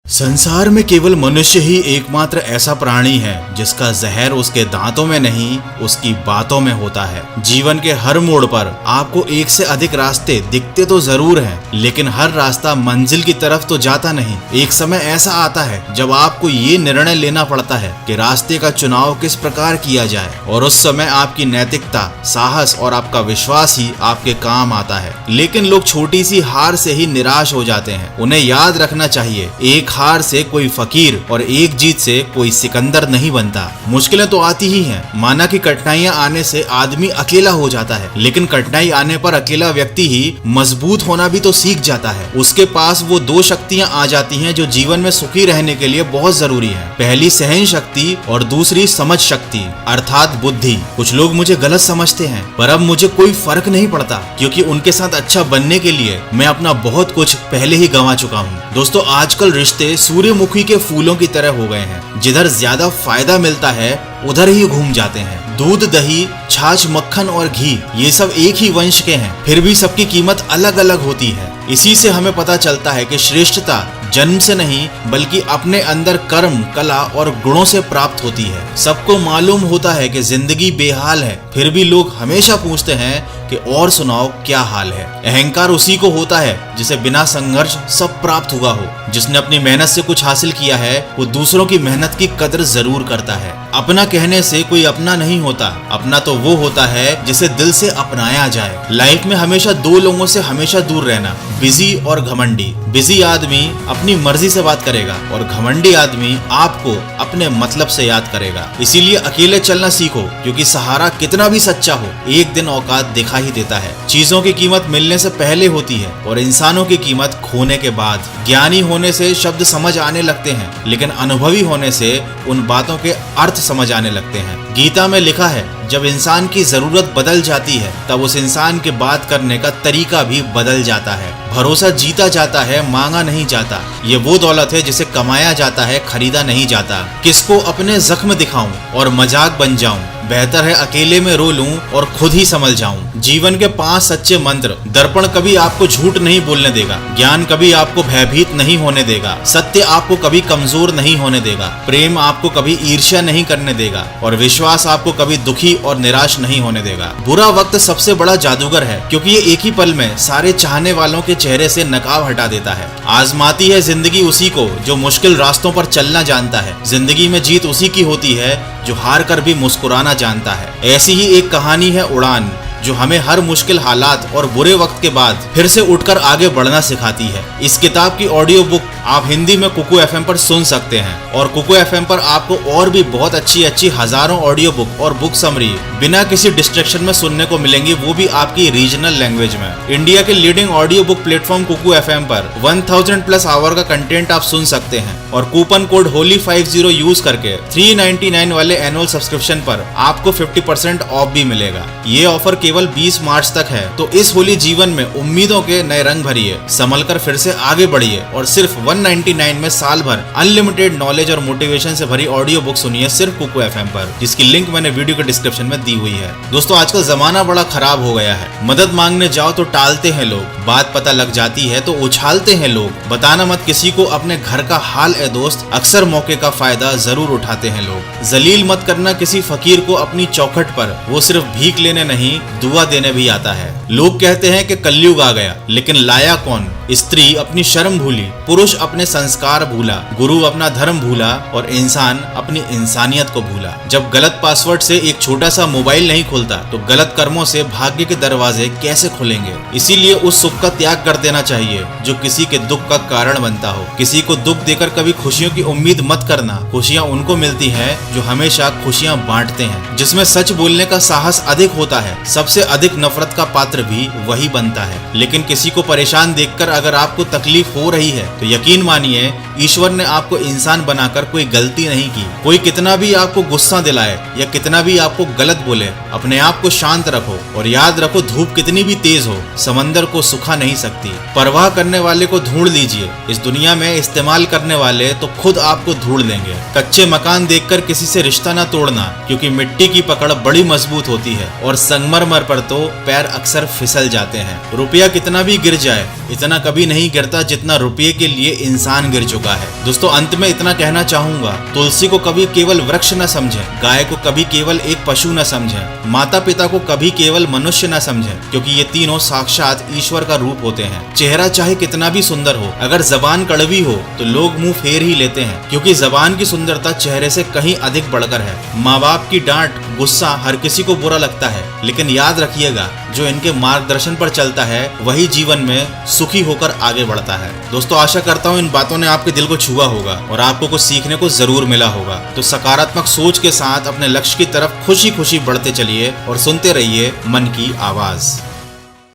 संसार में केवल मनुष्य ही एकमात्र ऐसा प्राणी है जिसका जहर उसके दांतों में नहीं, उसकी बातों में होता है। जीवन के हर मोड़ पर आपको एक से अधिक रास्ते दिखते तो जरूर हैं, लेकिन हर रास्ता मंजिल की तरफ तो जाता नहीं। एक समय ऐसा आता है जब आपको ये निर्णय लेना पड़ता है कि रास्ते का चुनाव किस प्रकार किया जाए, और उस समय आपकी नैतिकता, साहस और आपका विश्वास ही आपके काम आता है। लेकिन लोग छोटी सी हार से ही निराश हो जाते हैं। उन्हें याद रखना चाहिए, एक हार से कोई फकीर और एक जीत से कोई सिकंदर नहीं बनता। मुश्किलें तो आती ही हैं, माना कि कठिनाइयां आने से आदमी अकेला हो जाता है, लेकिन कठिनाई आने पर अकेला व्यक्ति ही मजबूत होना भी तो सीख जाता है। उसके पास वो दो शक्तियां आ जाती हैं जो जीवन में सुखी रहने के लिए बहुत जरूरी है। पहली सहन शक्ति और दूसरी समझ शक्ति अर्थात बुद्धि। कुछ लोग मुझे गलत समझते हैं, पर अब मुझे कोई फर्क नहीं पड़ता, क्योंकि उनके साथ अच्छा बनने के लिए मैं अपना बहुत कुछ पहले ही गंवा चुका हूँ। दोस्तों, आजकल रिश्ते सूर्यमुखी के फूलों की तरह हो गए हैं। जिधर ज्यादा फायदा मिलता है उधर ही घूम जाते हैं। दूध, दही, छाछ, मक्खन और घी ये सब एक ही वंश के हैं, फिर भी सबकी कीमत अलग अलग होती है। इसी से हमें पता चलता है कि श्रेष्ठता जन्म से नहीं बल्कि अपने अंदर कर्म, कला और गुणों से प्राप्त होती है। सबको मालूम होता है कि जिंदगी बेहाल है, फिर भी लोग हमेशा पूछते हैं कि और सुनाओ क्या हाल है। अहंकार उसी को होता है जिसे बिना संघर्ष सब प्राप्त हुआ हो। जिसने अपनी मेहनत से कुछ हासिल किया है वो दूसरों की मेहनत की कदर जरूर करता है। अपना कहने से कोई अपना नहीं होता, अपना तो वो होता है जिसे दिल से अपनाया जाए। लाइफ में हमेशा दो लोगों से हमेशा दूर रहना, बिजी और घमंडी। बिजी आदमी अपनी मर्जी से बात करेगा और घमंडी आदमी आपको अपने मतलब से याद करेगा। इसीलिए अकेले चलना सीखो, क्योंकि सहारा कितना भी सच्चा हो एक दिन औकात दिखा ही देता है। चीजों की कीमत मिलने से पहले होती है और इंसानों की कीमत खोने के बाद। ज्ञानी होने से शब्द समझ आने लगते हैं, लेकिन अनुभवी होने से उन बातों के अर्थ समझ आने लगते हैं। गीता में लिखा है, जब इंसान की जरूरत बदल जाती है तब उस इंसान के बात करने का तरीका भी बदल जाता है। भरोसा जीता जाता है, मांगा नहीं जाता। ये वो दौलत है जिसे कमाया जाता है, खरीदा नहीं जाता। किसको अपने जख्म दिखाऊं और मजाक बन जाऊं, बेहतर है अकेले में रो लूं और खुद ही संभल जाऊं। जीवन के 5 सच्चे मंत्र। दर्पण कभी आपको झूठ नहीं बोलने देगा, ज्ञान कभी आपको भयभीत नहीं होने देगा, सत्य आपको कभी कमजोर नहीं होने देगा, प्रेम आपको कभी ईर्ष्या नहीं करने देगा, और विश्वास आपको कभी दुखी और निराश नहीं होने देगा। बुरा वक्त सबसे बड़ा जादूगर है, क्योंकि ये एक ही पल में सारे चाहने वालों के चेहरे से नकाब हटा देता है। आजमाती है जिंदगी उसी को जो मुश्किल रास्तों पर चलना जानता है। जिंदगी में जीत उसी की होती है जो हार कर भी मुस्कुराना जानता है। ऐसी ही एक कहानी है उड़ान, जो हमें हर मुश्किल हालात और बुरे वक्त के बाद फिर से उठकर आगे बढ़ना सिखाती है। इस किताब की ऑडियो बुक आप हिंदी में कुकू एफएम पर सुन सकते हैं, और कुकू एफएम पर आपको और भी बहुत अच्छी हजारों ऑडियो बुक और बुक समरी बिना किसी डिस्ट्रैक्शन में सुनने को मिलेंगी, वो भी आपकी रीजनल लैंग्वेज में। इंडिया के leading audio book platform Kuku FM पर 1000+ आवर का कंटेंट आप सुन सकते हैं, और कूपन कोड होली50 यूज करके 399 वाले एनुअल सब्सक्रिप्शन पर आपको 50% ऑफ भी मिलेगा। ये ऑफर केवल 20 मार्च तक है, तो इस होली जीवन में उम्मीदों के नए रंग भरिए, संभल कर फिर से आगे बढ़िए और सिर्फ 199 में साल भर अनलिमिटेड नॉलेज और मोटिवेशन से भरी ऑडियो बुक सुनिए सिर्फ कुकू एफएम पर, जिसकी लिंक मैंने वीडियो के डिस्क्रिप्शन में दी हुई है। दोस्तों, आजकल जमाना बड़ा खराब हो गया है। मदद मांगने जाओ तो टालते हैं लोग, बात पता लग जाती है तो उछालते हैं लोग। बताना मत किसी को अपने घर का हाल ए दोस्त, अक्सर मौके का फायदा जरूर उठाते हैं लोग। जलील मत करना किसी फकीर को अपनी चौखट पर, वो सिर्फ भीख लेने नहीं दुआ देने भी आता है। लोग कहते हैं कि कलयुग आ गया, लेकिन लाया कौन? स्त्री अपनी शर्म भूली, पुरुष अपने संस्कार भूला, गुरु अपना धर्म भूला और इंसान अपनी इंसानियत को भूला। जब गलत पासवर्ड से एक छोटा सा मोबाइल नहीं खुलता तो गलत कर्मों से भाग्य के दरवाजे कैसे खुलेंगे? इसीलिए उस सुख का त्याग कर देना चाहिए जो किसी के दुख का कारण बनता हो। किसी को दुख देकर कभी खुशियों की उम्मीद मत करना। खुशियाँ उनको मिलती है जो हमेशा खुशियाँ बांटते हैं। जिसमें सच बोलने का साहस अधिक होता है, सबसे अधिक नफरत का पात्र भी वही बनता है। लेकिन किसी को परेशान देखकर अगर आपको तकलीफ हो रही है तो यकीन मानिए ईश्वर ने आपको इंसान बनाकर कोई गलती नहीं की। कोई कितना भी आपको गुस्सा दिलाए या कितना भी आपको गलत बोले, अपने आप को शांत रखो और याद रखो, धूप कितनी भी तेज हो समंदर को सुखा नहीं सकती। परवाह करने वाले को ढूंढ लीजिए, इस दुनिया में इस्तेमाल करने वाले तो खुद आपको ढूंढ लेंगे। कच्चे मकान देखकर किसी से रिश्ता न तोड़ना, क्योंकि मिट्टी की पकड़ बड़ी मजबूत होती है और संगमरमर पर तो पैर अक्सर फिसल जाते हैं। रुपया कितना भी गिर जाए इतना कभी नहीं गिरता जितना रुपये के लिए इंसान गिर चुका है। दोस्तों अंत में इतना कहना चाहूंगा, तुलसी को कभी केवल वृक्ष न समझें, गाय को कभी केवल एक पशु न समझें, माता पिता को कभी केवल मनुष्य न समझें, क्योंकि ये तीनों साक्षात ईश्वर का रूप होते हैं। चेहरा चाहे कितना भी सुंदर हो, अगर जबान कड़वी हो तो लोग मुंह फेर ही लेते हैं, क्योंकि जबान की सुंदरता चेहरे से कहीं अधिक बढ़कर है। माँ बाप की डांट, गुस्सा हर किसी को बुरा लगता है, लेकिन याद रखिएगा जो इनके मार्गदर्शन पर चलता है वही जीवन में सुखी होकर आगे बढ़ता है। दोस्तों आशा करता हूँ इन बातों ने आपके दिल को छुआ होगा और आपको कुछ सीखने को जरूर मिला होगा। तो सकारात्मक सोच के साथ अपने लक्ष्य की तरफ खुशी खुशी बढ़ते चलिए और सुनते रहिए मन की आवाज।